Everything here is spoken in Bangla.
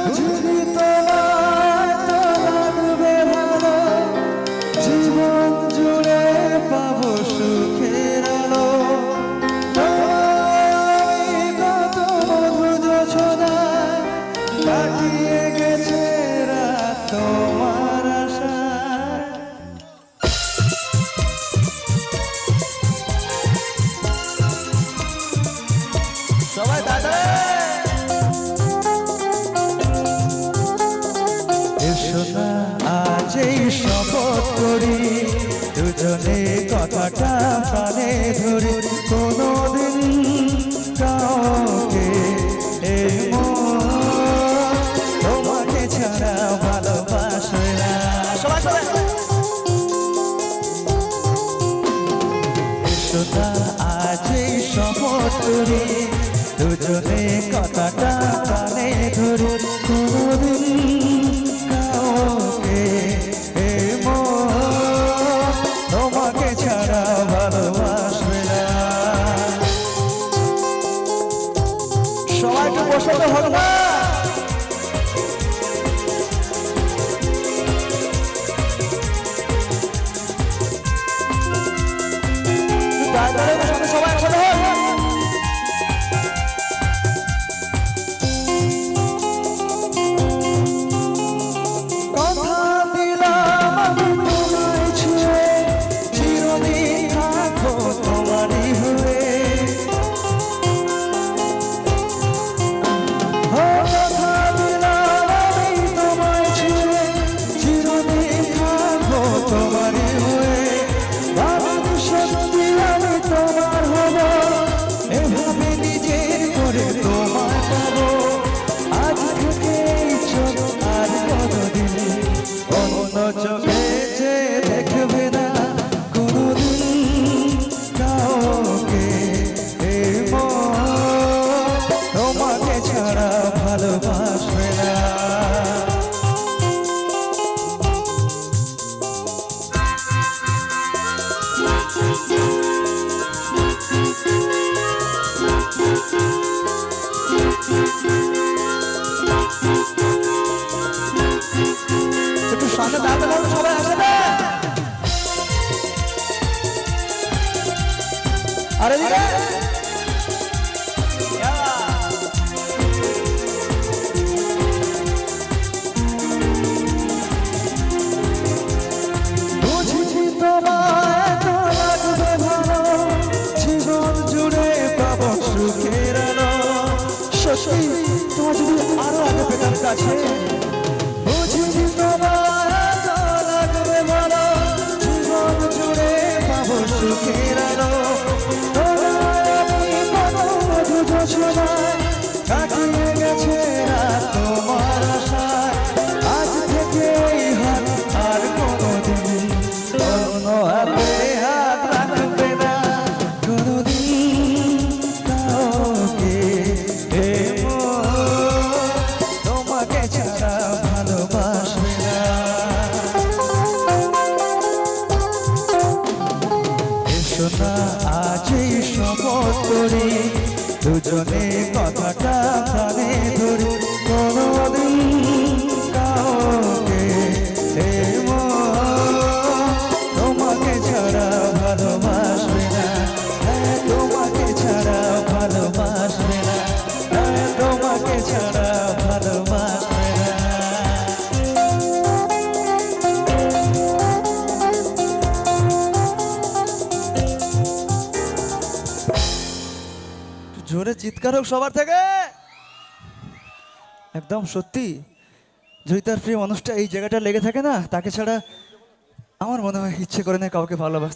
বুঝবি তোমায় তো লাগবে ভালো, জীবন জুড়ে পাবো সুখের আলো। তোমায় আমি কত মধুর যোছনায় কাটিয়ে গেছে রাত তোমার আশায়। সবাই দাদা এসো না আজ এই শপথ করি, দুজনে কথাটা প্রাণে ধরি। কোনোদিন কাউকে এই মন তোমাকে ছাড়া ভালোবাসে না। সবাই সবাই এসো না আজ এই শপথ করি, দুজনে কথাটা প্রাণে ধরি। কোনোদিন কাউকে এই মন তোমাকে ছাড়া ভালোবাসবে না। সবাইকে বসাতে হবে না। সবাই একসাথে হয়। চোখে যে দেখবে না কোনোদিন কাউকে এই মন তোমাকে ছাড়া ভালোবাসবে না। একটু সাথে দাঁড়াতে পারবে সবাই একসাথে। আরে দিকে বুঝেছি তোমায় তো লাগবে ভালো, জীবন জুড়ে পাবো সুখের আলো। সত্যি তোমার যদি আরো আগে পেতাম কাছে, বুঝেছি তোমায় তো লাগবে ভালো, জীবন জুড়ে পাবো সুখের আলো। তোমায় আমি কত মধুর যোছনায় কাটিয়ে গেছে রাত তোমার আশায়। আজ থেকে এই হাত আর কোনোদিন অন্য হাতে হাত রাখবে না। কোনোদিন কাউকে এই মন তোমাকে ছাড়া ভালোবাসবে না। এসো না আজ এই শপথ করি, দুজনে কথাটা প্রাণে ধরি। কোনোদিন কাউকে এই মন তোমাকে ছাড়া ভালোবাসবে না। হ্যাঁ তোমাকে ছাড়া ভালোবাসবে না। হ্যাঁ তোমাকে ছাড়া ভালোবাসবে না। জোরে চিৎকার হোক সবার থেকে। একদম সত্যি যদি তার প্রিয় মানুষটা এই জায়গাটা লেগে থাকে না, তাকে ছাড়া আমার মনে হয় ইচ্ছে করে না কাউকে ভালোবাসতে।